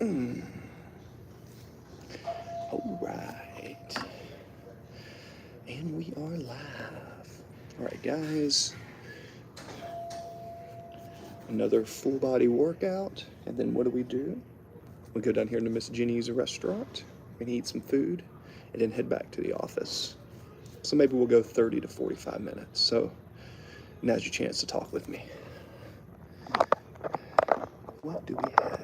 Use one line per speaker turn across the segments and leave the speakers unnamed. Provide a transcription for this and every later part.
All right. And we are live. All right, guys. Another full body workout. And then what do? We go down here to Miss Jenny's restaurant and eat some food and then head back to the office. So maybe we'll go 30 to 45 minutes. So now's your chance to talk with me. What do we have?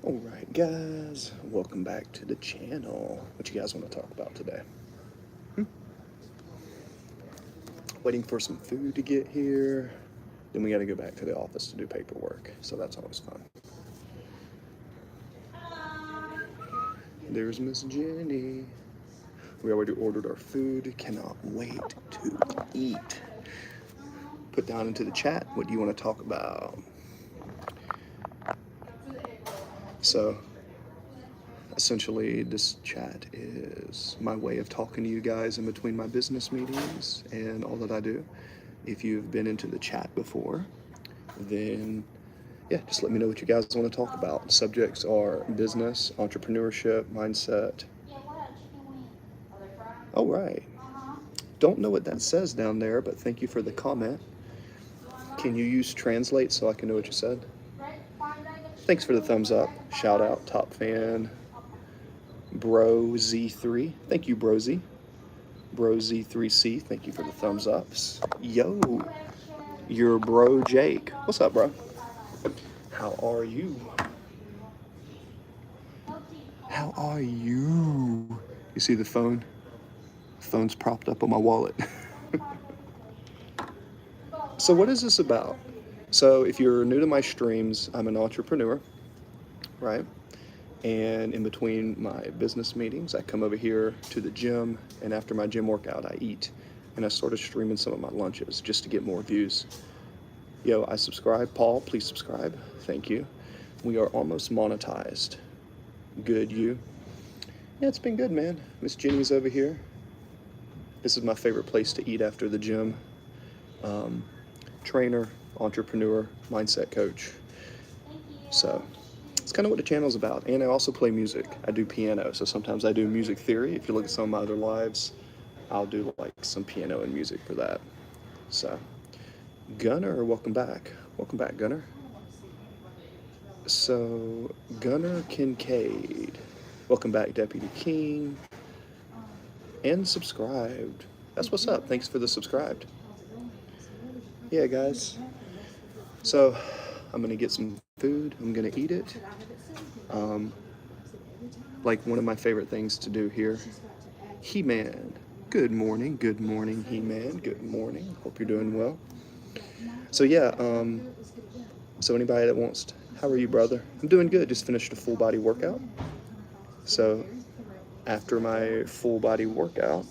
All right, guys, welcome back to the channel. What you guys want to talk about today? Waiting for some food to get here. Then we got to go back to the office to do paperwork, so that's always fun. There's Miss Jenny. We already ordered our food. Cannot wait to eat. Put down into the chat, what do you want to talk about? So, essentially, this chat is my way of talking to you guys in between my business meetings and all that I do. If you've been into the chat before, then yeah, just let me know what you guys want to talk about. Subjects are business, entrepreneurship, mindset. All right. Don't know what that says down there, but thank you for the comment. Can you use translate so I can know what you said? Thanks for the thumbs up. Shout out, top fan. Bro Z3. Thank you, Bro Z. Bro Z3C. Thank you for the thumbs ups. Yo, your bro Jake. What's up, bro? How are you? How are you? You see the phone? The phone's propped up on my wallet. So what is this about? So if you're new to my streams, I'm an entrepreneur, right? And in between my business meetings, I come over here to the gym, and after my gym workout, I eat. And I started streaming some of my lunches just to get more views. Yo, I subscribe. Paul, please subscribe. Thank you. We are almost monetized. Good, you? Yeah, it's been good, man. Miss Jenny's over here. This is my favorite place to eat after the gym. Trainer, entrepreneur, mindset coach. So it's kind of what the channel's about. And I also play music. I do piano, so sometimes I do music theory. If you look at some of my other lives, I'll do like some piano and music for that. So Gunner, welcome back. Welcome back, Gunner. So Gunner Kincaid, welcome back, Deputy King. And subscribed. That's what's up. Thanks for the subscribed. Yeah, guys. So I'm gonna get some food. I'm gonna eat it. Like one of my favorite things to do here. He-Man. Good morning, He-Man. Good morning. Hope you're doing well. So yeah, so anybody that wants to, how are you, brother? I'm doing good. Just finished a full body workout. So after my full body workout,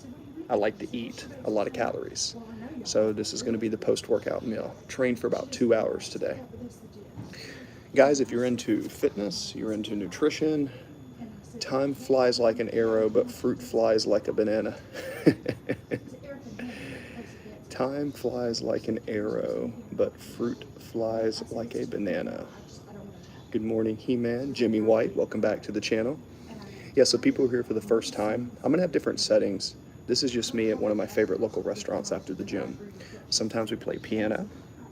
I like to eat a lot of calories. So this is going to be the post-workout meal. Trained for about 2 hours today. Guys, if you're into fitness, you're into nutrition, time flies like an arrow, but fruit flies like a banana. Time flies like an arrow, but fruit flies like a banana. Good morning, He-Man. Jimmy White, welcome back to the channel. Yeah, so people who are here for the first time, I'm gonna have different settings. This is just me at one of my favorite local restaurants after the gym. Sometimes we play piano,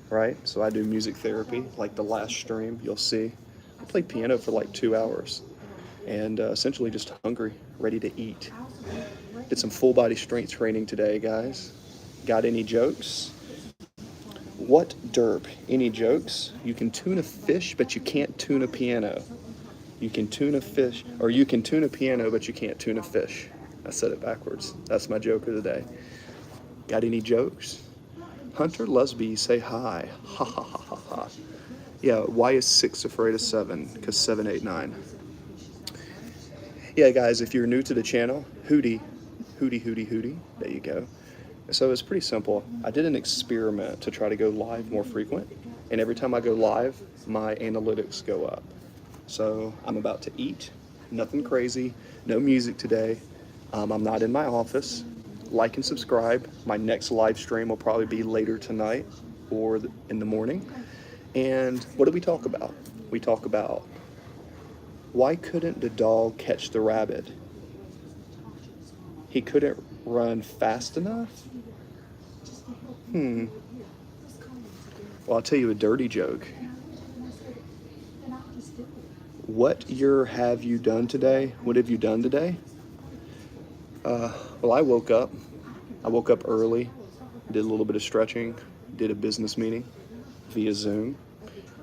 right? So I do music therapy, like the last stream, you'll see. I played piano for like 2 hours and essentially just hungry, ready to eat. Did some full body strength training today, guys. Got any jokes? What derp? Any jokes? You can tune a fish, but you can't tune a piano. You can tune a fish, or you can tune a piano, but you can't tune a fish. I said it backwards. That's my joke of the day. Got any jokes? Hunter Lusby, say hi. Ha ha ha ha ha. Yeah, why is 6 afraid of 7? Because 7, 8, 9. Yeah, guys, if you're new to the channel, Hootie. There you go. So it's pretty simple. I did an experiment to try to go live more frequent, and every time I go live, my analytics go up. So I'm about to eat, nothing crazy, no music today. I'm not in my office. Like and subscribe. My next live stream will probably be later tonight or in the morning. And what do we talk about? We talk about why couldn't the dog catch the rabbit? He couldn't run fast enough? Well, I'll tell you a dirty joke. What have you done today? What have you done today? Well, I woke up early, did a little bit of stretching, did a business meeting via Zoom.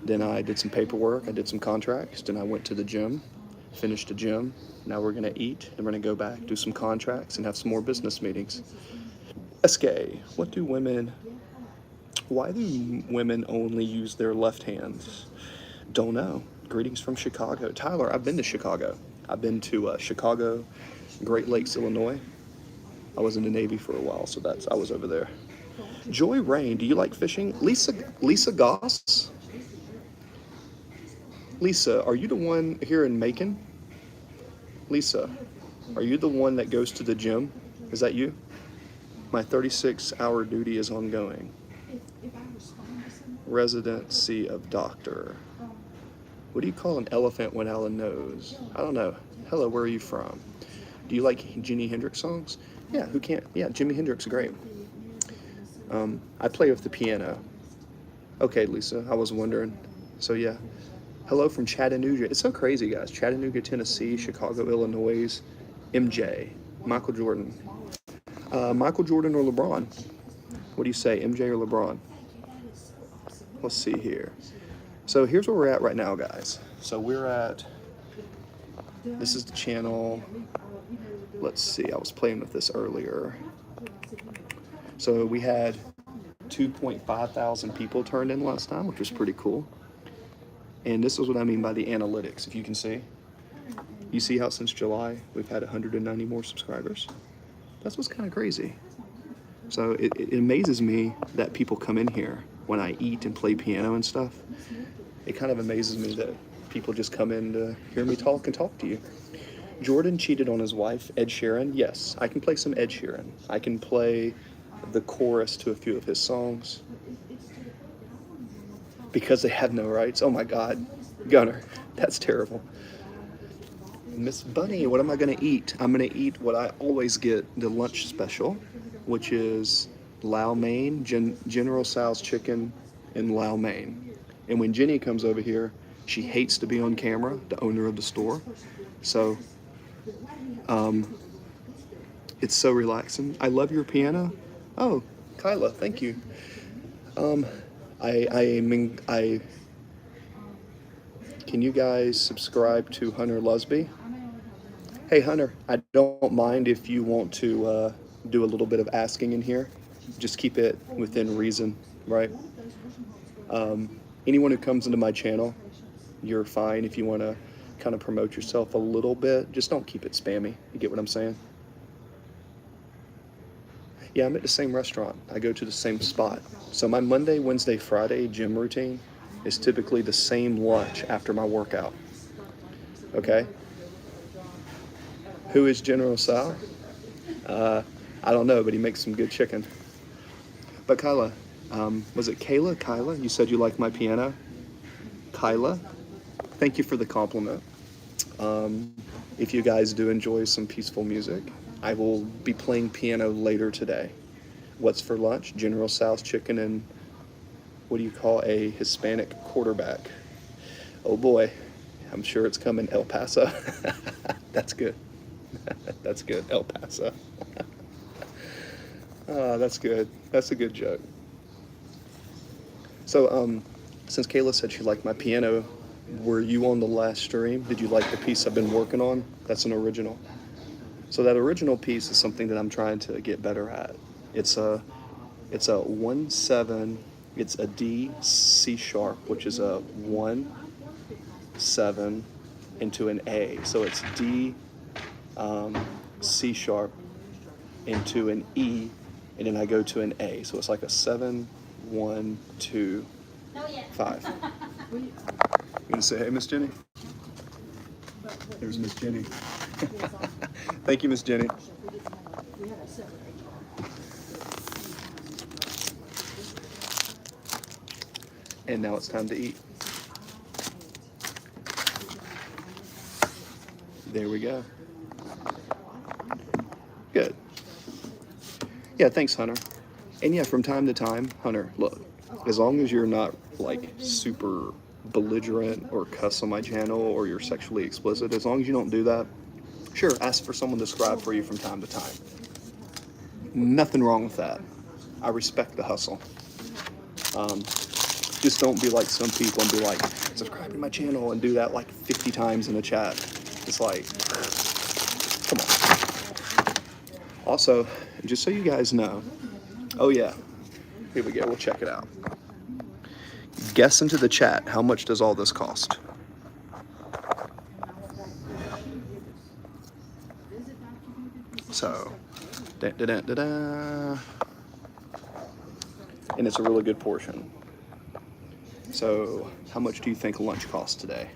Then I did some paperwork, I did some contracts, then I went to the gym, finished the gym. Now we're gonna eat, and we're gonna go back, do some contracts, and have some more business meetings. SK, why do women only use their left hands? Don't know. Greetings from Chicago. Tyler, I've been to Chicago. I've been to Chicago, Great Lakes, Illinois. I was in the Navy for a while, so I was over there. Joy Rain, do you like fishing? Lisa Goss? Lisa, are you the one here in Macon? Lisa, are you the one that goes to the gym? Is that you? My 36-hour duty is ongoing. Residency of doctor. What do you call an elephant without a nose? I don't know. Hello, where are you from? Do you like Jimi Hendrix songs? Yeah, who can't? Yeah, Jimi Hendrix is great. I play with the piano. Okay, Lisa, I was wondering. So yeah. Hello from Chattanooga. It's so crazy, guys. Chattanooga, Tennessee, Chicago, Illinois, MJ, Michael Jordan. Michael Jordan or LeBron? What do you say, MJ or LeBron? Let's see here. So here's where we're at right now, guys. So this is the channel. Let's see, I was playing with this earlier. So we had 2.5 thousand people turned in last time, which was pretty cool. And this is what I mean by the analytics, if you can see. You see how since July, we've had 190 more subscribers? That's what's kind of crazy. So it amazes me that people come in here when I eat and play piano and stuff. It kind of amazes me that people just come in to hear me talk and talk to you. Jordan cheated on his wife, Ed Sheeran. Yes, I can play some Ed Sheeran. I can play the chorus to a few of his songs. Because they have no rights. Oh my God, Gunner, that's terrible. Miss Bunny, what am I gonna eat? I'm gonna eat what I always get, the lunch special, which is Lau Mein, General Tso's chicken in Lau Mein. And when Jenny comes over here, she hates to be on camera, the owner of the store. So, it's so relaxing. I love your piano. Oh, Kyla, thank you. Can you guys subscribe to Hunter Lusby? Hey Hunter, I don't mind if you want to do a little bit of asking in here. Just keep it within reason, right? Anyone who comes into my channel, you're fine if you want to kind of promote yourself a little bit. Just don't keep it spammy. You get what I'm saying? Yeah, I'm at the same restaurant. I go to the same spot. So my Monday, Wednesday, Friday gym routine is typically the same lunch after my workout. Okay? Who is General Tso? I don't know, but he makes some good chicken. But Kyla, was it Kayla? Kyla? You said you like my piano? Kyla, thank you for the compliment. If you guys do enjoy some peaceful music, I will be playing piano later today. What's for lunch? General Tso's chicken and what do you call a Hispanic quarterback? Oh boy, I'm sure it's coming. El Paso. That's good. That's good. El Paso. That's good. That's a good joke. So, since Kayla said she liked my piano, were you on the last stream? Did you like the piece I've been working on? That's an original. So that original piece is something that I'm trying to get better at. It's a 1/7. It's a D C sharp, which is a 1/7 into an A. So it's D C sharp into an E, and then I go to an A. So it's like a 7, 1, 2, 5. You gonna say hey, Miss Jenny? There's Miss Jenny. Thank you, Miss Jenny. And now it's time to eat. There we go. Good. Yeah, thanks, Hunter. And yeah, from time to time, Hunter, look, as long as you're not like super belligerent or cuss on my channel or you're sexually explicit, as long as you don't do that, sure, ask for someone to scribe for you from time to time. Nothing wrong with that. I respect the hustle. Just don't be like some people and be like, subscribe to my channel and do that like 50 times in a chat. It's like, come on. Also, just so you guys know, oh yeah, here we go, we'll check it out. Guess into the chat, how much does all this cost? So, da-da-da-da-da. And it's a really good portion. So, how much do you think lunch cost today?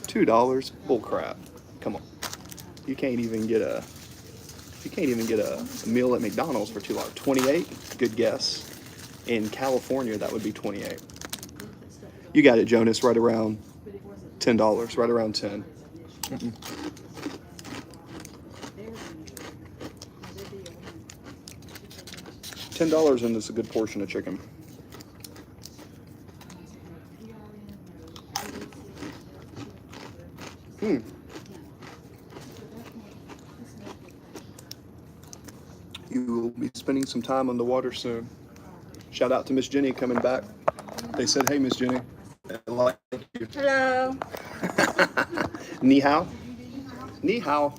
$2? Bull crap. Come on. You can't even get a meal at McDonald's for $2. 28? Good guess. In California, that would be 28. You got it, Jonas, right around $10, right around 10. $10 and it's a good portion of chicken. You will be spending some time on the water soon. Shout out to Miss Jenny coming back. They said, hey, Miss Jenny. I like you.
Hello.
Ni hao. Ni hao.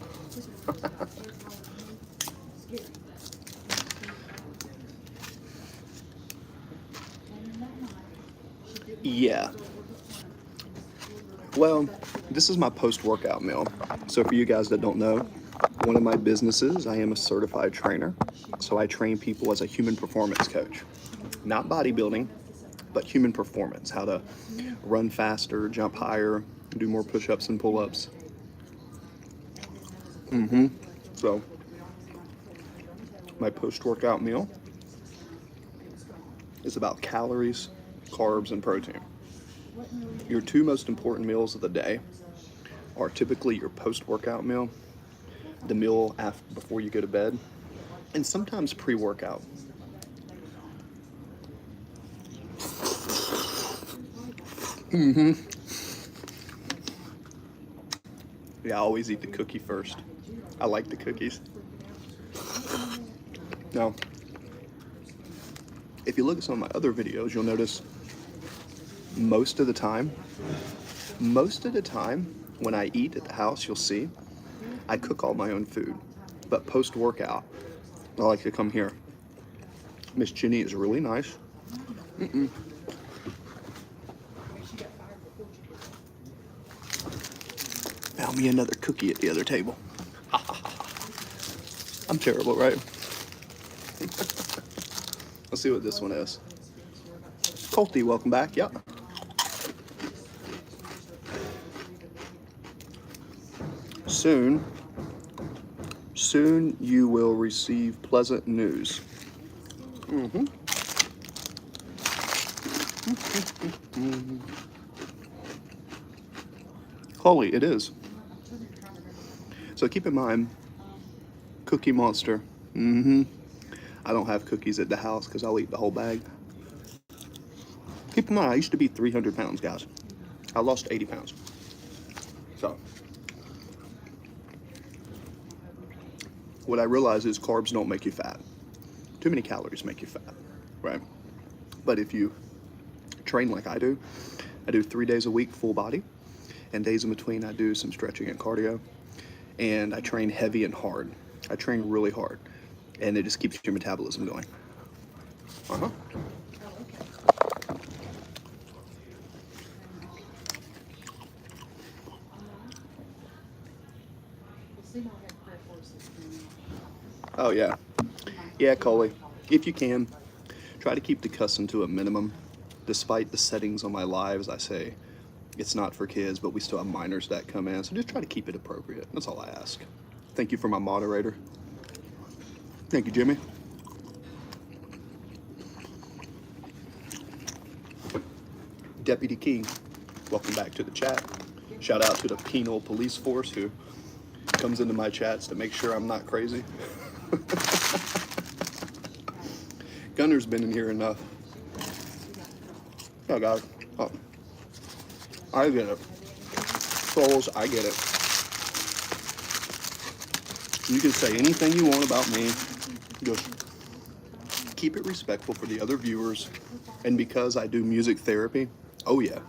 Yeah. Well, this is my post-workout meal. So for you guys that don't know, one of my businesses, I am a certified trainer. So I train people as a human performance coach. Not bodybuilding, but human performance. How to run faster, jump higher, do more push-ups and pull-ups. So my post-workout meal is about calories, carbs, and protein. Your two most important meals of the day are typically your post-workout meal, the meal before you go to bed, and sometimes pre-workout. Yeah, I always eat the cookie first. I like the cookies. Now, if you look at some of my other videos, you'll notice most of the time when I eat at the house, you'll see I cook all my own food. But post-workout, I like to come here. Miss Jenny is really nice. Found me another cookie at the other table. I'm terrible, right? Let's see what this one is. Colty, welcome back. Yep. Soon you will receive pleasant news. Mm-hmm. Chloe, it is. So keep in mind, Cookie Monster. Mm-hmm. I don't have cookies at the house because I'll eat the whole bag. Keep in mind, I used to be 300 pounds, guys. I lost 80 pounds. So, what I realize is carbs don't make you fat. Too many calories make you fat, right? But if you train like I do 3 days a week, full body, and days in between, I do some stretching and cardio, and I train heavy and hard. I train really hard, and it just keeps your metabolism going. Uh-huh. Oh, yeah. Yeah, Coley. If you can, try to keep the cussing to a minimum. Despite the settings on my lives, I say it's not for kids, but we still have minors that come in, so just try to keep it appropriate. That's all I ask. Thank you for my moderator. Thank you, Jimmy. Deputy Key, welcome back to the chat. Shout out to the penal police force who comes into my chats to make sure I'm not crazy. Gunner's been in here enough. Oh, God. Oh. I get it. Souls, I get it. You can say anything you want about me. Just keep it respectful for the other viewers. And because I do music therapy, oh yeah.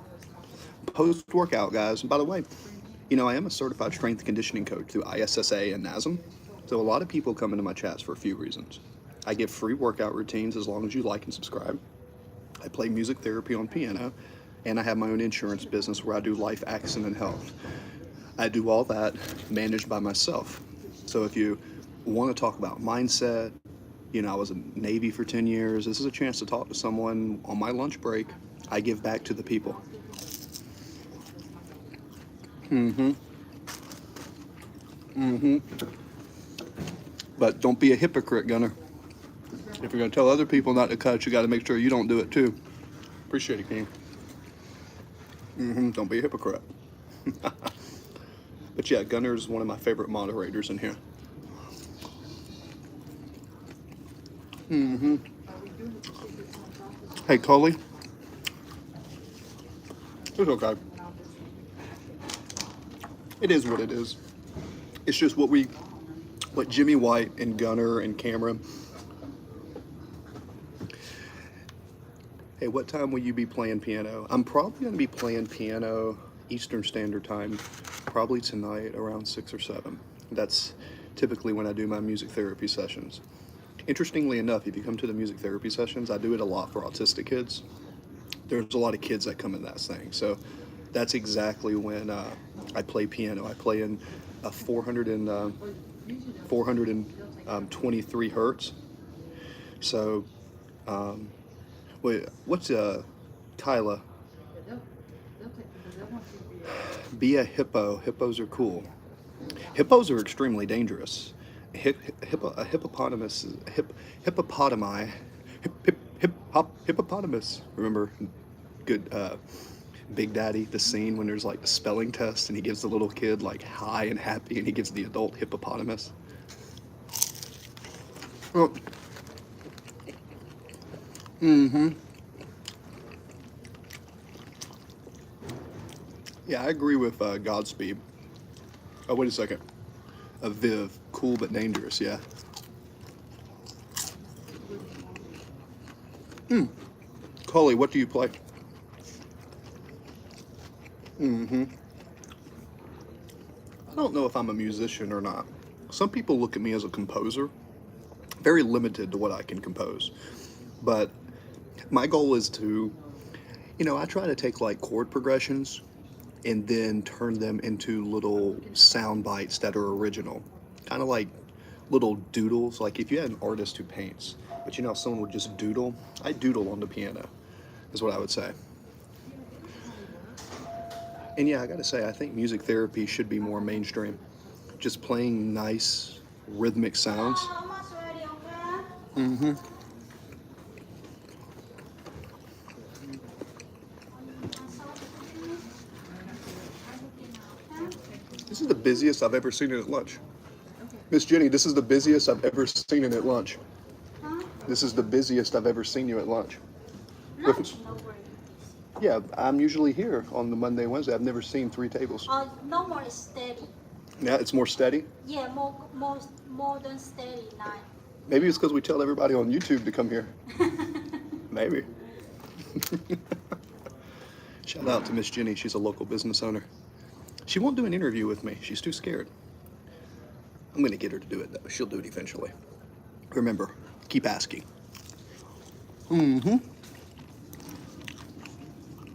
Post-workout, guys. And by the way, you know, I am a certified strength and conditioning coach through ISSA and NASM. So a lot of people come into my chats for a few reasons. I give free workout routines as long as you like and subscribe. I play music therapy on piano, and I have my own insurance business where I do life, accident, and health. I do all that managed by myself. So if you want to talk about mindset, you know, I was in Navy for 10 years. This is a chance to talk to someone on my lunch break. I give back to the people. Mm-hmm. Mm-hmm. But don't be a hypocrite, Gunner. If you're going to tell other people not to cut, you got to make sure you don't do it too. Appreciate it, King. Mm-hmm. Don't be a hypocrite. But yeah, Gunner's one of my favorite moderators in here. Mm-hmm. Hey, Coley. It's okay. It is what it is. It's just what Jimmy White and Gunner and Cameron. Hey, what time will you be playing piano? I'm probably going to be playing piano Eastern Standard Time, probably tonight around 6 or 7. That's typically when I do my music therapy sessions. Interestingly enough, if you come to the music therapy sessions, I do it a lot for autistic kids. There's a lot of kids that come in that thing. So that's exactly when I play piano. I play in a 423 hertz. So, wait, what's Kyla? Be a hippo. Hippos are cool. Hippos are extremely dangerous. Hippopotamus, hippopotami, hippopotamus. Remember, good Big Daddy, the scene when there's like the spelling test and he gives the little kid like high and happy and he gives the adult hippopotamus. Oh. Mm-hmm. Yeah, I agree with Godspeed. Oh, wait a second. Viv, cool but dangerous, yeah. Coley, what do you play? Mm-hmm. I don't know if I'm a musician or not. Some people look at me as a composer. Very limited to what I can compose. But my goal is to, you know, I try to take like chord progressions and then turn them into little sound bites that are original. Kind of like little doodles. Like if you had an artist who paints, but you know, someone would just doodle. I doodle on the piano, is what I would say. And yeah, I gotta say, I think music therapy should be more mainstream. Just playing nice rhythmic sounds. Mm-hmm. This is the busiest I've ever seen it at lunch. Miss Jenny, this is the busiest I've ever seen it at lunch.
Huh?
This is the busiest I've ever seen you at lunch.
Lunch? No worries.
Yeah, I'm usually here on the Monday, Wednesday. I've never seen 3 tables.
No more steady.
Yeah, it's more steady.
Yeah, more than steady night.
Maybe it's because we tell everybody on YouTube to come here. Maybe. Shout out to Miss Jenny. She's a local business owner. She won't do an interview with me. She's too scared. I'm going to get her to do it, though. She'll do it eventually. Remember, keep asking. Mm-hmm.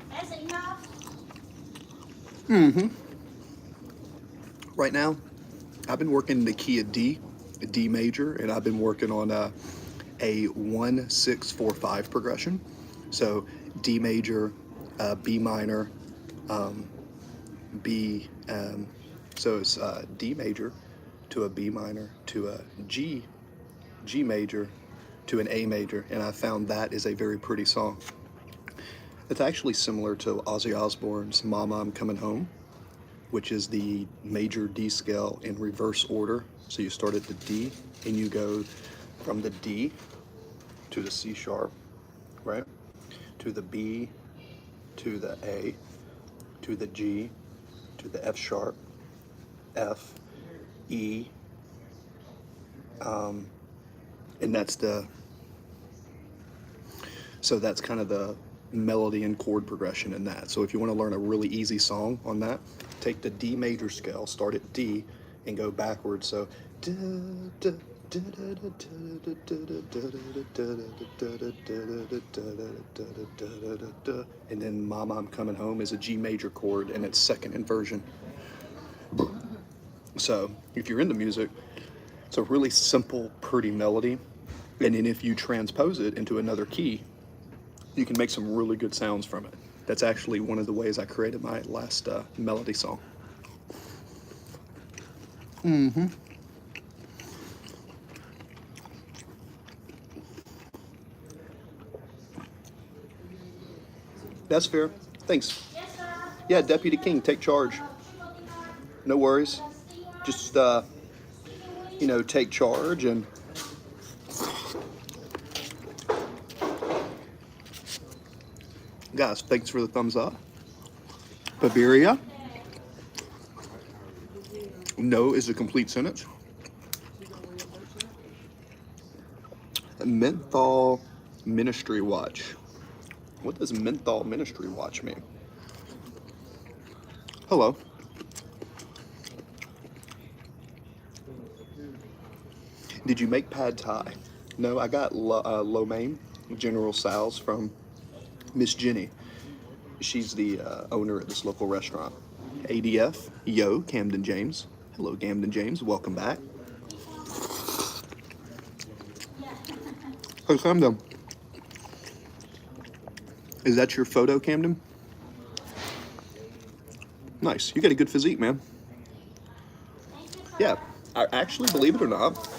That's enough.
Mm-hmm. Right now, I've been working the key of D, a D major, and I've been working on a 1-6-4-5 progression. So D major, B minor, B. So it's D major to a B minor to a G major to an A major, and I found that is a very pretty song. It's actually similar to Ozzy Osbourne's "Mama, I'm Coming Home," which is the major D scale in reverse order. So you start at the D and you go from the D to the C sharp, right? To the B, to the A, to the G, to the F sharp, F, E, and that's kind of the melody and chord progression in that. So if you want to learn a really easy song on that, take the D major scale, start at D, and go backwards. So and then Mama, I'm Coming Home is a G major chord and it's second inversion. So if you're into music, it's a really simple, pretty melody. And then if you transpose it into another key, you can make some really good sounds from it. That's actually one of the ways I created my last melody song. Mm-hmm. That's fair. Thanks.
Yes, sir.
Yeah, Deputy King, take charge. No worries. Just, take charge and... Guys, thanks for the thumbs up. Bavaria. No is a complete sentence. Menthol Ministry Watch. What does Menthol Ministry Watch mean? Hello. Did you make pad thai? No, I got lo mein, General Sal's from Miss Jenny. She's the owner at this local restaurant. ADF, yo, Camden James. Hello, Camden James. Welcome back. Hey, Camden. Is that your photo, Camden? Nice. You got a good physique, man. Yeah. I actually, believe it or not,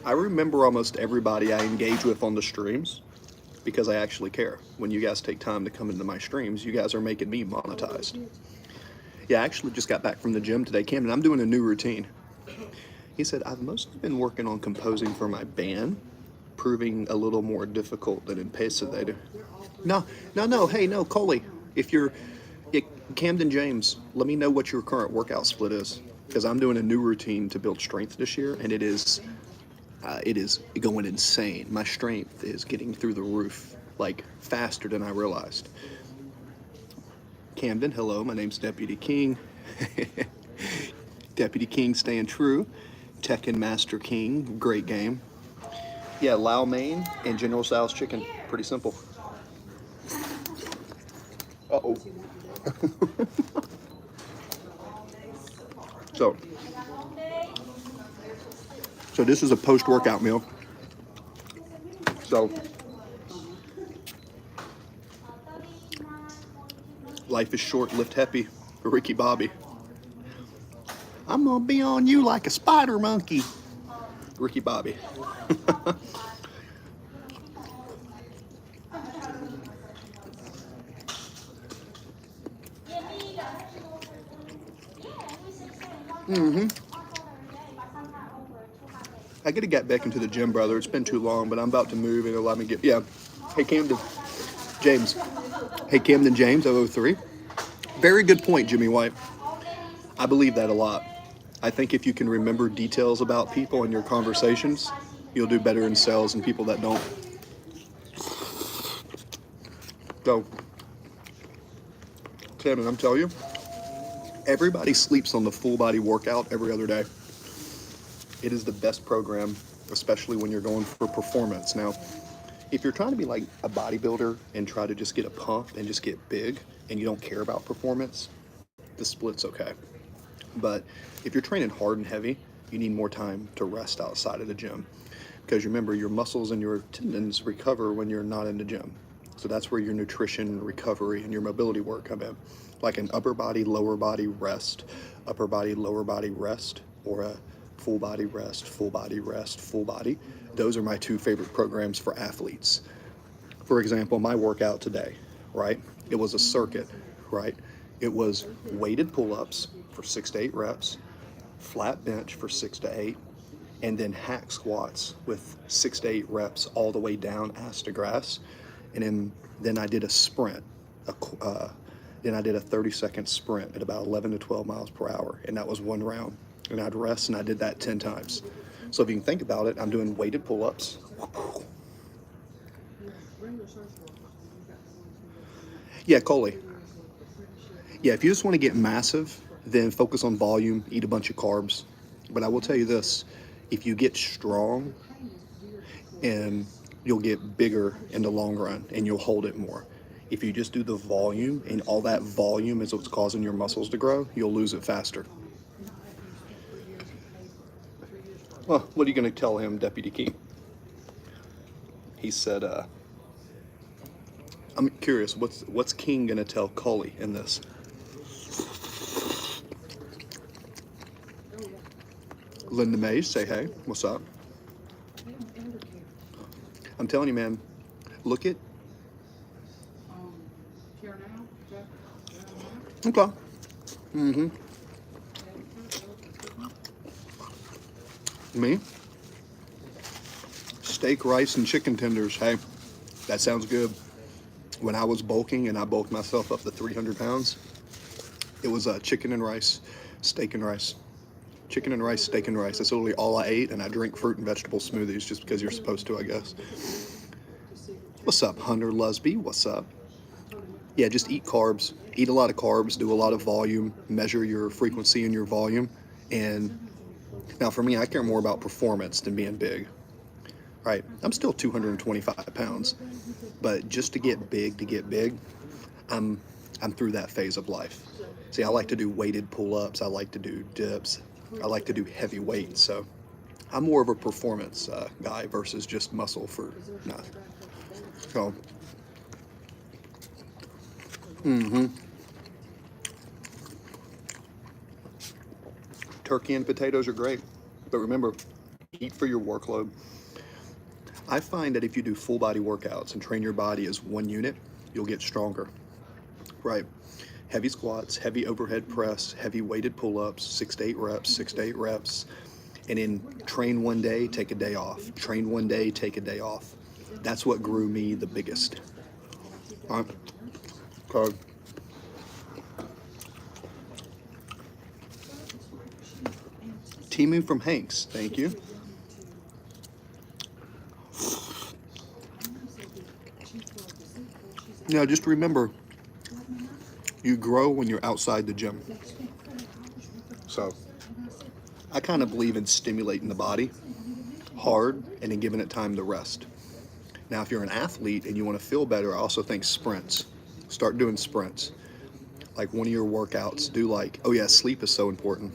I remember almost everybody I engage with on the streams because I actually care. When you guys take time to come into my streams, you guys are making me monetized. Yeah, I actually just got back from the gym today. Camden, I'm doing a new routine. He said, I've mostly been working on composing for my band, proving a little more difficult than in Pesa they do. No. Hey, no, Coley, if you're Camden James, let me know what your current workout split is, because I'm doing a new routine to build strength this year, and it is going insane. My strength is getting through the roof, like faster than I realized. Camden, hello, my name's Deputy King. Deputy King staying true. Tekken Master King, great game. Yeah, Lao Mein and General Sal's chicken, pretty simple. Uh-oh. So this is a post-workout meal. So life is short, lift happy. Ricky Bobby. I'm gonna be on you like a spider monkey. Ricky Bobby. I gotta get back into the gym, brother. It's been too long, but I'm about to move and allow me to get. Yeah. Hey, Camden James. Hey, Camden James, 003. Very good point, Jimmy White. I believe that a lot. I think if you can remember details about people in your conversations, you'll do better in sales than people that don't. So, Camden, I'm telling you, everybody sleeps on the full body workout every other day. It is the best program, especially when you're going for performance. Now, if you're trying to be like a bodybuilder and try to just get a pump and just get big and you don't care about performance, the split's okay. But if you're training hard and heavy, you need more time to rest outside of the gym. Because remember, your muscles and your tendons recover when you're not in the gym. So that's where your nutrition, recovery, and your mobility work come in. Like an upper body, lower body rest, upper body, lower body rest, or a full body rest, full body rest, full body. Those are my two favorite programs for athletes. For example, my workout today, right? It was a circuit, right? It was weighted pull-ups for 6 to 8 reps, flat bench for 6 to 8, and then hack squats with 6 to 8 reps all the way down ass to grass. And then I did a sprint. Then I did a 30-second sprint at about 11 to 12 miles per hour, and that was one round. And I'd rest, and I did that 10 times. So if you can think about it, I'm doing weighted pull-ups. Yeah, Coley. Yeah, if you just want to get massive, then focus on volume, eat a bunch of carbs. But I will tell you this, if you get strong, and you'll get bigger in the long run, and you'll hold it more. If you just do the volume, and all that volume is what's causing your muscles to grow, you'll lose it faster. Well, what are you going to tell him, Deputy King? He said, I'm curious, what's King going to tell Coley in this? Linda Mays, say hey. What's up? I'm telling you, man, look at... Okay. Mm-hmm. Me? Steak, rice, and chicken tenders. Hey, that sounds good. When I was bulking and I bulked myself up to 300 pounds, it was chicken and rice, steak and rice. Chicken and rice, steak and rice. That's literally all I ate, and I drink fruit and vegetable smoothies just because you're supposed to, I guess. What's up, Hunter Lusby? What's up? Yeah, just eat carbs. Eat a lot of carbs, do a lot of volume, measure your frequency and your volume. And now for me, I care more about performance than being big. Right? I'm still 225 pounds, but just to get big, I'm through that phase of life. See, I like to do weighted pull-ups. I like to do dips. I like to do heavy weights. So I'm more of a performance guy versus just muscle for nothing. So, turkey and potatoes are great, but remember, eat for your workload. I find that if you do full body workouts and train your body as one unit, you'll get stronger, right? Heavy squats, heavy overhead press, heavy weighted pull-ups, 6 to 8 reps, and then train one day, take a day off. Train one day, take a day off. That's what grew me the biggest. All right. Okay. Timu from Hanks, thank you. Now just remember, you grow when you're outside the gym. So I kind of believe in stimulating the body hard and then giving it time to rest. Now if you're an athlete and you want to feel better, I also think sprints. Start doing sprints. Like one of your workouts, do like, oh yeah, sleep is so important.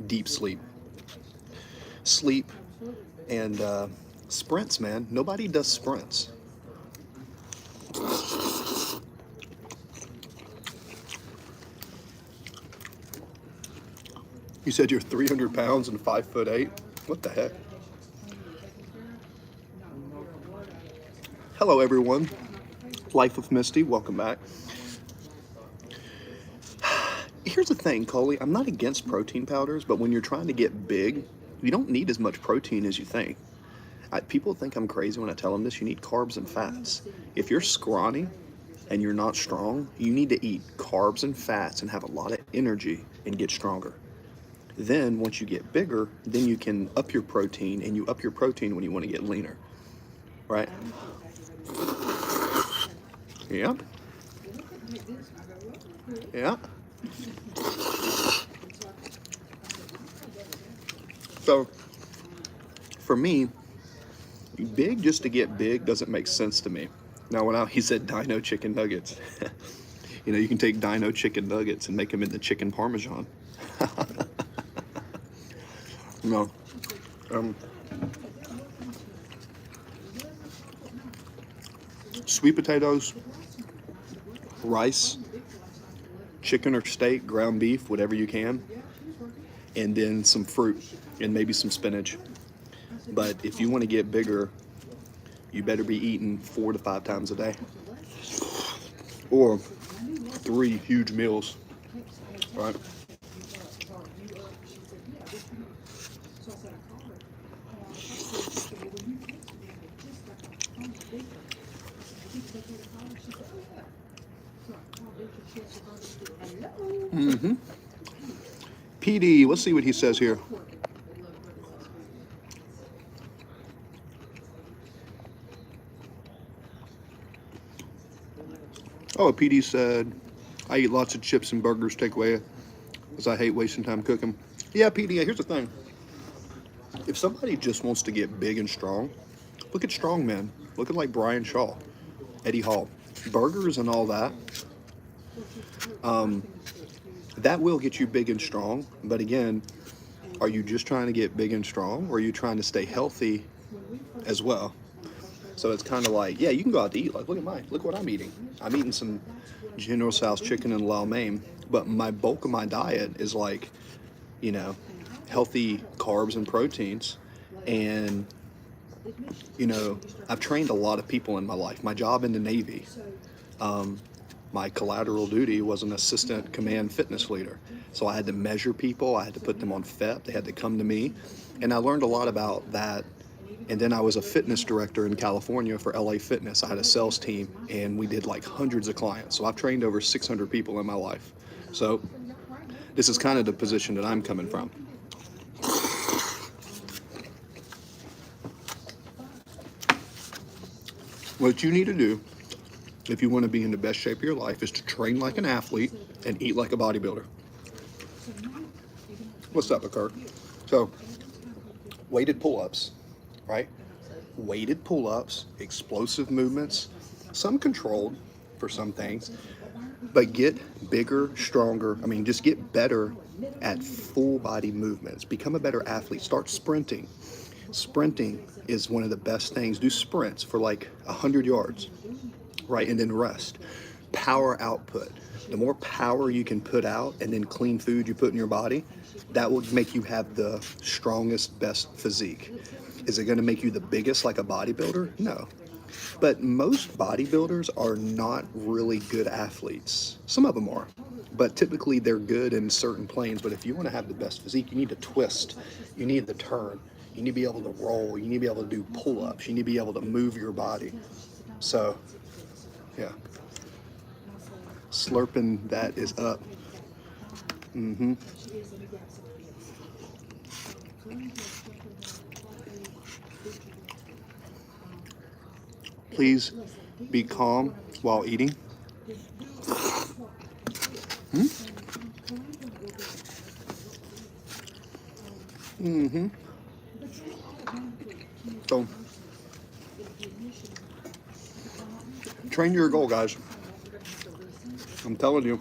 Deep sleep. Sleep and sprints, man. Nobody does sprints. You said you're 300 pounds and 5'8"? What the heck? Hello, everyone. Life of Misty, welcome back. here's the thing, Coley. I'm not against protein powders, but when you're trying to get big, you don't need as much protein as you think. People think I'm crazy when I tell them this. You need carbs and fats. If you're scrawny and you're not strong, you need to eat carbs and fats and have a lot of energy and get stronger. Then once you get bigger, then you can up your protein, and you up your protein when you want to get leaner, right? Yeah. Yeah. So for me, big just to get big doesn't make sense to me. Now, he said Dino chicken nuggets, you can take Dino chicken nuggets and make them into chicken parmesan. No. Sweet potatoes, rice, chicken or steak, ground beef, whatever you can, and then some fruit and maybe some spinach. But if you want to get bigger, you better be eating 4 to 5 times a day, or 3 huge meals, right? PD, let's see what he says here. Oh, PD said, I eat lots of chips and burgers takeaway because I hate wasting time cooking. Yeah, PD, here's the thing. If somebody just wants to get big and strong, look at strongmen. Look at like Brian Shaw, Eddie Hall. Burgers and all that, that will get you big and strong. But again, are you just trying to get big and strong, or are you trying to stay healthy as well? So it's kind of like, yeah, you can go out to eat. Like, look what I'm eating. I'm eating some General Tso's chicken and lo mein, but my bulk of my diet is like, healthy carbs and proteins. And, I've trained a lot of people in my life. My job in the Navy, my collateral duty was an assistant command fitness leader. So I had to measure people. I had to put them on FEP. They had to come to me. And I learned a lot about that. And then I was a fitness director in California for LA Fitness. I had a sales team, and we did like hundreds of clients. So I've trained over 600 people in my life. So this is kind of the position that I'm coming from. What you need to do if you want to be in the best shape of your life is to train like an athlete and eat like a bodybuilder. What's up, Kurt? So, weighted pull-ups, right? Weighted pull-ups, explosive movements, some controlled for some things, but get bigger, stronger. Just get better at full body movements. Become a better athlete. Start sprinting. Sprinting is one of the best things. Do sprints for like 100 yards, right? And then rest. Power output. The more power you can put out, and then clean food you put in your body, that will make you have the strongest, best physique. Is it going to make you the biggest like a bodybuilder? No. But most bodybuilders are not really good athletes. Some of them are, but typically they're good in certain planes. But if you want to have the best physique, you need to twist, you need to turn, you need to be able to roll, you need to be able to do pull-ups, you need to be able to move your body. So, yeah. Slurping that is up. Please be calm while eating. So, train your goal, guys. I'm telling you,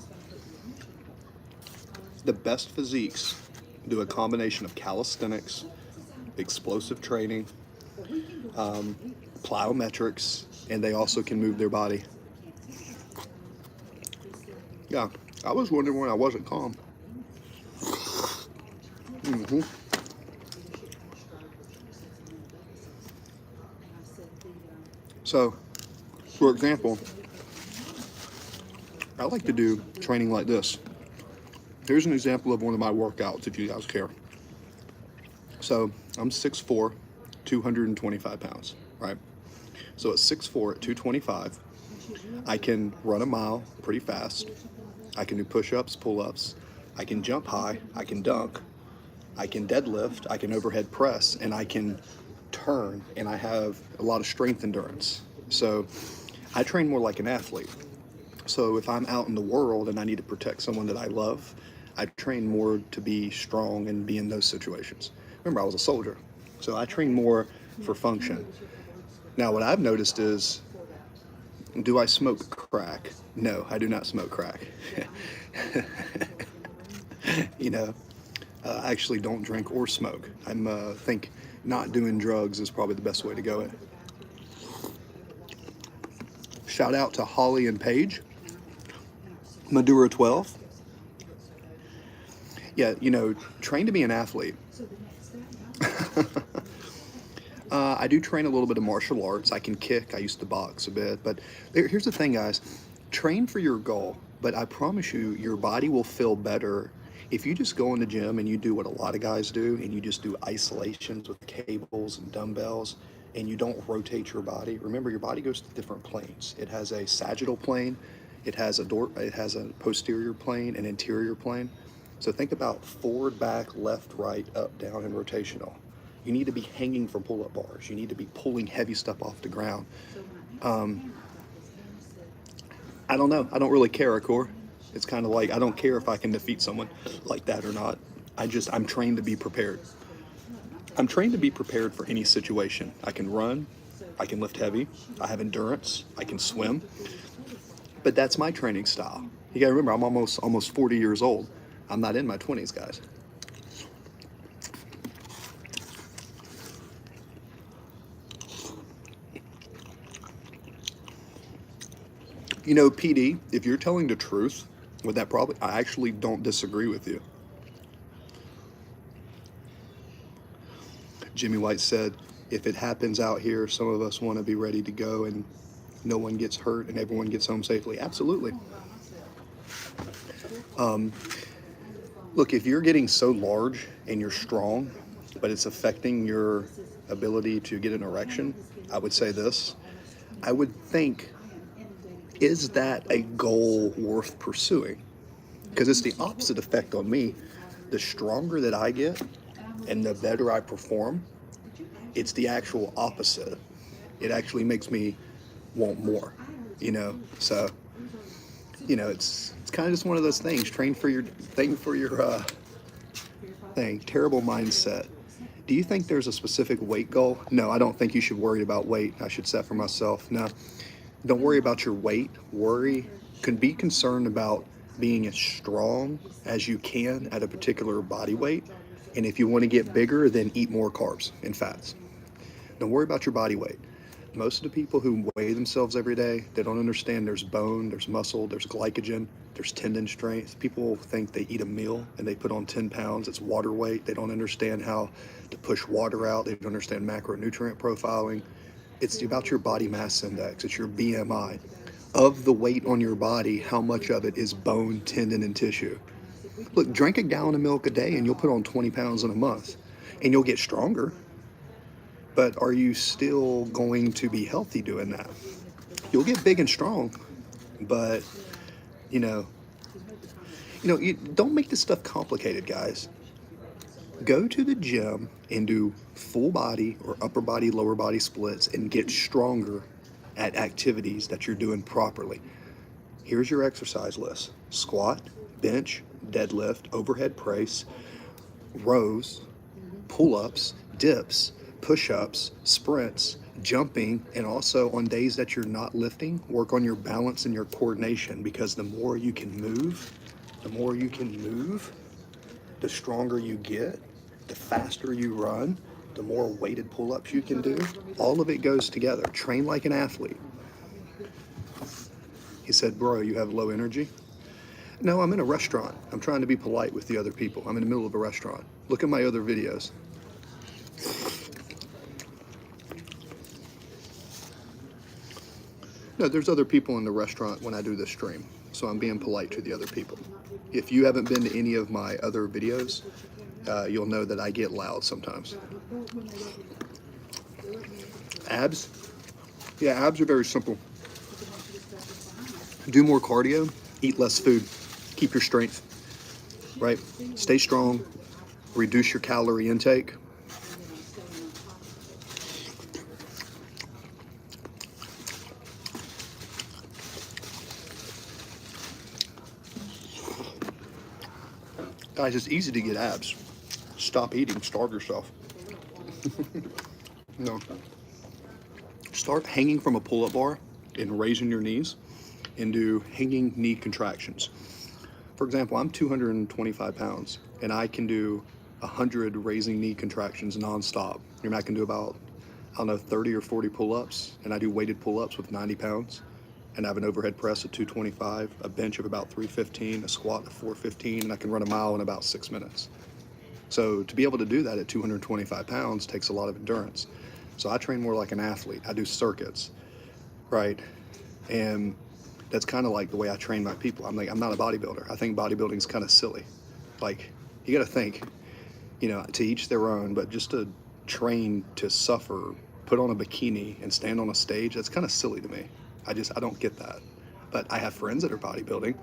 the best physiques do a combination of calisthenics, explosive training, plyometrics, and they also can move their body. Yeah, I was wondering when I wasn't calm. So, for example, I like to do training like this. Here's an example of one of my workouts, if you guys care. So I'm 6'4", 225 pounds, right? So at 6'4", at 225, I can run a mile pretty fast. I can do push-ups, pull-ups. I can jump high. I can dunk. I can deadlift. I can overhead press, and I can turn, and I have a lot of strength endurance. So I train more like an athlete. So if I'm out in the world and I need to protect someone that I love, I train more to be strong and be in those situations. Remember, I was a soldier, so I train more for function. Now, what I've noticed is, do I smoke crack? No, I do not smoke crack. You know, I actually don't drink or smoke. I'm think not doing drugs is probably the best way to go in. Shout out to Holly and Paige. Madura 12. Yeah, you know, train to be an athlete. I do train a little bit of martial arts. I can kick. I used to box a bit. But here's the thing, guys. Train for your goal. But I promise you, your body will feel better if you just go in the gym and you do what a lot of guys do, and you just do isolations with cables and dumbbells, and you don't rotate your body. Remember, your body goes to different planes. It has a sagittal plane. It has a posterior plane, an interior plane. So think about forward, back, left, right, up, down, and rotational. You need to be hanging from pull-up bars. You need to be pulling heavy stuff off the ground. I don't know. I don't really care, Akor. It's kind of like, I don't care if I can defeat someone like that or not. I'm trained to be prepared. I'm trained to be prepared for any situation. I can run. I can lift heavy. I have endurance. I can swim. But that's my training style. You gotta remember, I'm almost 40 years old. I'm not in my 20s, guys. You know, PD, if you're telling the truth with that problem, I actually don't disagree with you. Jimmy White said, if it happens out here, some of us want to be ready to go and no one gets hurt and everyone gets home safely. Absolutely. Look, if you're getting so large and you're strong, but it's affecting your ability to get an erection, I would say this. I would think, is that a goal worth pursuing? Because it's the opposite effect on me. The stronger that I get and the better I perform, it's the actual opposite. It actually makes me want more, you know? So, you know, it's kind of just one of those things. Train for your thing. Terrible mindset. Do you think there's a specific weight goal? No, I don't think you should worry about weight. I should set for myself. No, don't worry about your weight. Be concerned about being as strong as you can at a particular body weight. And if you want to get bigger, then eat more carbs and fats. Don't worry about your body weight. Most of the people who weigh themselves every day, they don't understand there's bone, there's muscle, there's glycogen, there's tendon strength. People think they eat a meal and they put on 10 pounds. It's water weight. They don't understand how to push water out. They don't understand macronutrient profiling. It's about your body mass index. It's your BMI. Of the weight on your body, how much of it is bone, tendon, and tissue? Look, drink a gallon of milk a day and you'll put on 20 pounds in a month and you'll get stronger. But are you still going to be healthy doing that? You'll get big and strong, but you don't make this stuff complicated, guys. Go to the gym and do full body or upper body, lower body splits and get stronger at activities that you're doing properly. Here's your exercise list: squat, bench, deadlift, overhead press, rows, pull-ups, dips, push-ups, sprints, jumping, and also on days that you're not lifting, work on your balance and your coordination, because the more you can move, the stronger you get, the faster you run, the more weighted pull-ups you can do. All of it goes together. Train like an athlete. He said, bro, you have low energy? No, I'm in a restaurant. I'm trying to be polite with the other people. I'm in the middle of a restaurant. Look at my other videos. No, there's other people in the restaurant when I do this stream, so I'm being polite to the other people. If you haven't been to any of my other videos, you'll know that I get loud sometimes. Abs? Yeah, abs are very simple. Do more cardio, eat less food, keep your strength, right? Stay strong, reduce your calorie intake. Guys, it's easy to get abs. Stop eating, starve yourself. No. Start hanging from a pull-up bar and raising your knees and do hanging knee contractions. For example, I'm 225 pounds and I can do 100 raising knee contractions nonstop. And I can do about, I don't know, 30 or 40 pull-ups, and I do weighted pull-ups with 90 pounds. And I have an overhead press of 225, a bench of about 315, a squat of 415, and I can run a mile in about 6 minutes. So to be able to do that at 225 pounds takes a lot of endurance. So I train more like an athlete. I do circuits, right? And that's kind of like the way I train my people. I'm not a bodybuilder. I think bodybuilding is kind of silly. Like, you got to think, to each their own, but just to train to suffer, put on a bikini and stand on a stage, that's kind of silly to me. I don't get that. But I have friends that are bodybuilding.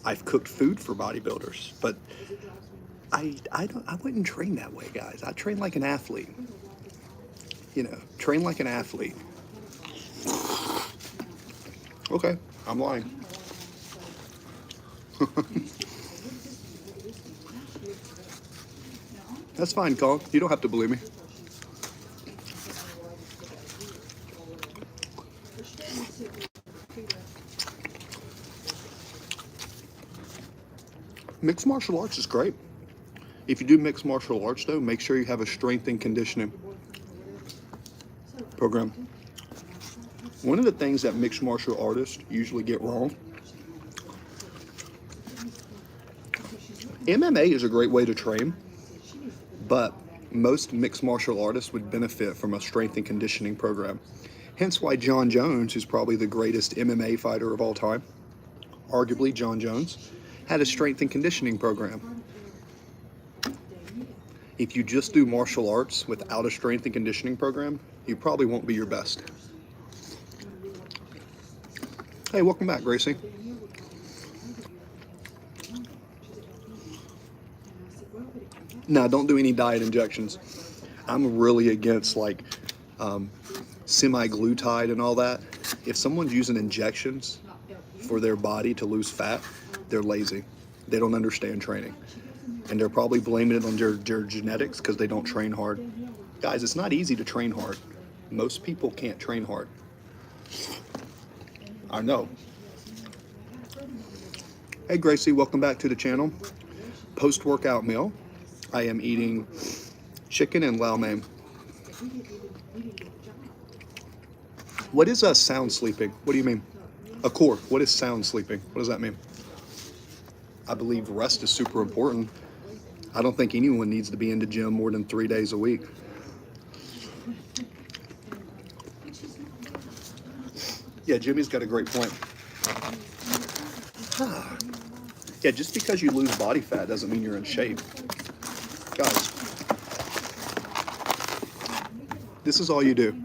I've cooked food for bodybuilders, but I wouldn't train that way, guys. I train like an athlete. Train like an athlete. Okay, I'm lying. That's fine, Colin. You don't have to believe me. Mixed martial arts is great. If you do mixed martial arts, though, make sure you have a strength and conditioning program. One of the things that mixed martial artists usually get wrong, MMA is a great way to train, but most mixed martial artists would benefit from a strength and conditioning program. Hence why John Jones, who's probably the greatest MMA fighter of all time, arguably John Jones, had a strength and conditioning program. If you just do martial arts without a strength and conditioning program, you probably won't be your best. Hey, welcome back, Gracie. No, don't do any diet injections. I'm really against semi-glutide and all that. If someone's using injections for their body to lose fat, they're lazy. They don't understand training. And they're probably blaming it on their genetics because they don't train hard. Guys, it's not easy to train hard. Most people can't train hard. I know. Hey Gracie, welcome back to the channel. Post-workout meal, I am eating chicken and lau mein. What is sound sleeping? What do you mean? A core. What is sound sleeping? What does that mean? I believe rest is super important. I don't think anyone needs to be in the gym more than 3 days a week. Yeah, Jimmy's got a great point. Yeah, just because you lose body fat doesn't mean you're in shape. Guys, this is all you do.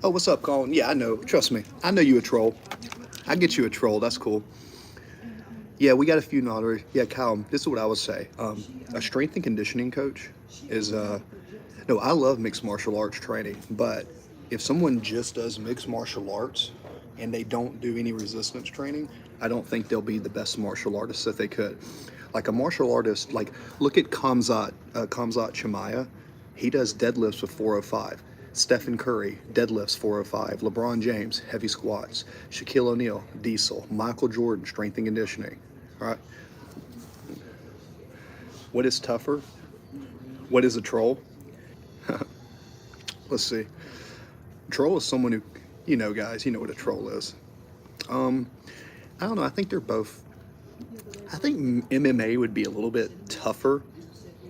Oh, what's up, Colin? Yeah, I know. Trust me. I know you a troll. I get you a troll. That's cool. Yeah, we got a few notaries. Yeah, Kyle, this is what I would say. A strength and conditioning coach is, no, I love mixed martial arts training, but if someone just does mixed martial arts and they don't do any resistance training, I don't think they'll be the best martial artists that they could. Like a martial artist, look at Khamzat Chimaev. He does deadlifts with 405. Stephen Curry, deadlifts 405. LeBron James, heavy squats. Shaquille O'Neal, diesel. Michael Jordan, strength and conditioning. All right. What is tougher? What is a troll? Let's see. Troll is someone who, guys, you know what a troll is. I don't know. I think they're both. I think MMA would be a little bit tougher,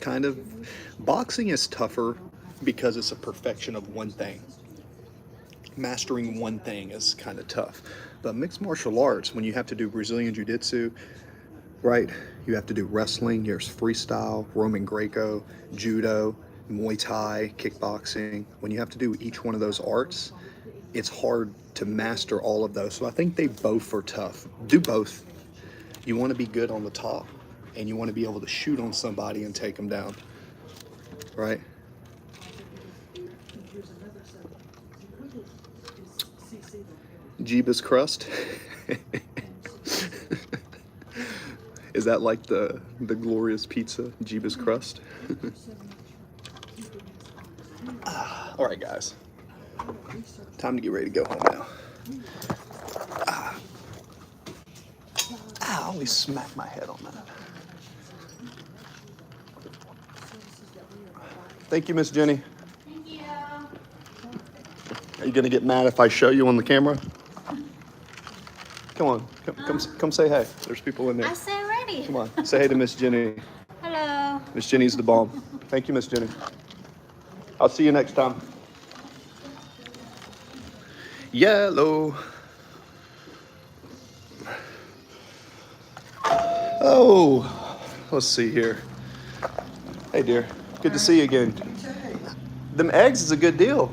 kind of. Boxing is tougher because it's a perfection of one thing. Mastering one thing is kind of tough. But mixed martial arts, when you have to do Brazilian Jiu-Jitsu, right? You have to do wrestling, there's freestyle, Roman Greco, judo, Muay Thai, kickboxing. When you have to do each one of those arts, it's hard to master all of those. So I think they both are tough. Do both. You want to be good on the top, and you want to be able to shoot on somebody and take them down, right? Jeebus crust. Is that like the glorious pizza, Jeebus crust? All right, guys. Time to get ready to go home now. I always smack my head on that. Thank you, Miss Jenny.
Thank you.
Are you gonna get mad if I show you on the camera? Come on, come say hey. There's people in there.
I say ready.
Come on, say hey to Miss Jenny.
Hello.
Miss Jenny's the bomb. Thank you, Miss Jenny. I'll see you next time. Yellow. Oh, let's see here. Hey, dear. Good to see you again. Them eggs is a good deal.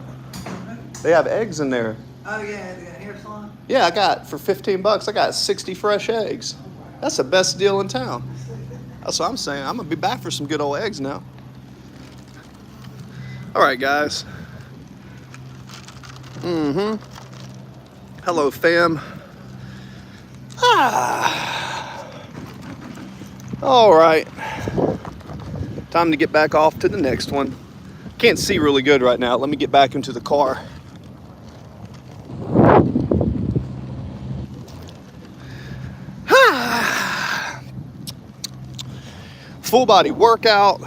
They have eggs in there.
Oh yeah, the hair salon.
Yeah, I got for $15. I got 60 fresh eggs. That's the best deal in town. That's what I'm saying. I'm gonna be back for some good old eggs now. All right, guys. Hello, fam. All right. Time to get back off to the next one. Can't see really good right now. Let me get back into the car. Full body workout.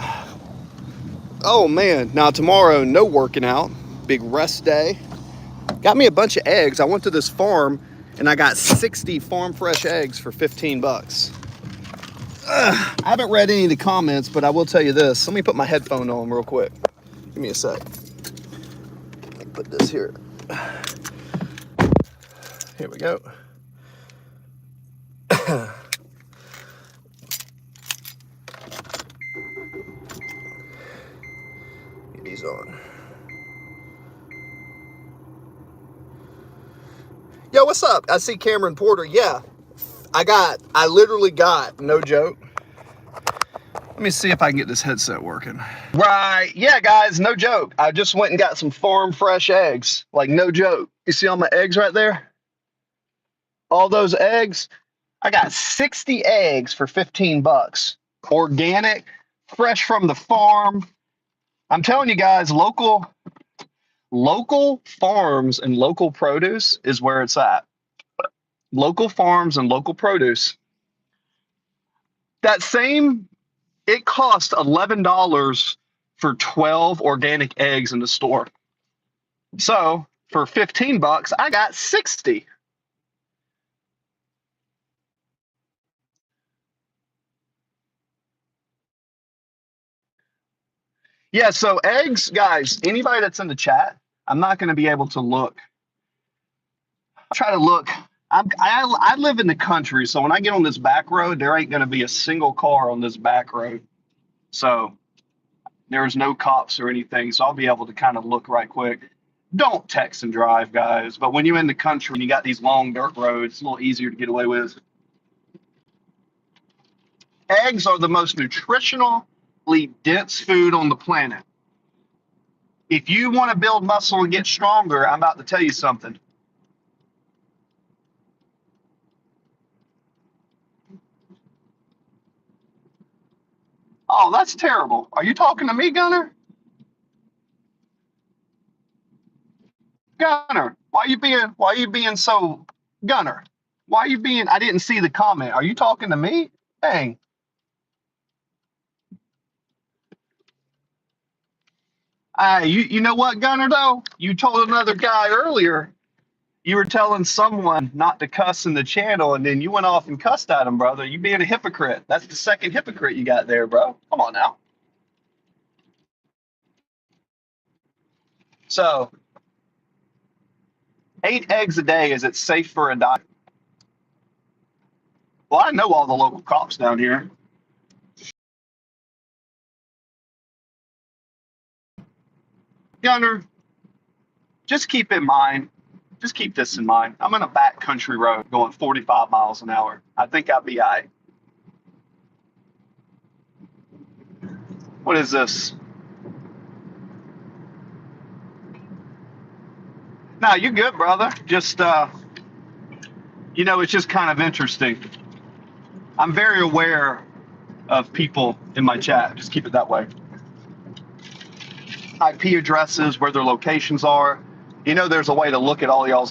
Oh man, now tomorrow, no working out. Big rest day. Got me a bunch of eggs. I went to this farm and I got 60 farm fresh eggs for $15. I haven't read any of the comments, but I will tell you this. Let me put my headphone on real quick. Give me a sec. Let me put this here. Here we go. Get these on. Yo, what's up? I see Cameron Porter. Yeah, I literally got, no joke. Let me see if I can get this headset working. Right, yeah, guys, no joke. I just went and got some farm fresh eggs. Like, no joke. You see all my eggs right there? All those eggs? I got 60 eggs for $15. Organic, fresh from the farm. I'm telling you guys, local farms and local produce is where it's at. Local farms and local produce. It cost $11 for 12 organic eggs in the store. So for $15, I got 60. Yeah, so eggs, guys, anybody that's in the chat, I'm not going to be able to look. I'll try to look. I live in the country, so when I get on this back road, there ain't going to be a single car on this back road. So there's no cops or anything, so I'll be able to kind of look right quick. Don't text and drive, guys. But when you're in the country and you got these long dirt roads, it's a little easier to get away with. Eggs are the most nutritionally dense food on the planet. If you want to build muscle and get stronger, I'm about to tell you something. Oh, that's terrible. Are you talking to me, Gunner? Gunner, why you being so Gunner? I didn't see the comment. Are you talking to me? Dang. You know what, Gunner, though? You told another guy earlier, you were telling someone not to cuss in the channel, and then you went off and cussed at him, brother. You being a hypocrite. That's the second hypocrite you got there, bro. Come on now. So 8 eggs a day, is it safe for a diet? Well, I know all the local cops down here. Gunner, just keep in mind, just keep this in mind. I'm on a back country road going 45 miles an hour. I think I'll be all right. What is this? No, you're good, brother. Just, it's just kind of interesting. I'm very aware of people in my chat. Just keep it that way. IP addresses, where their locations are. There's a way to look at all y'all's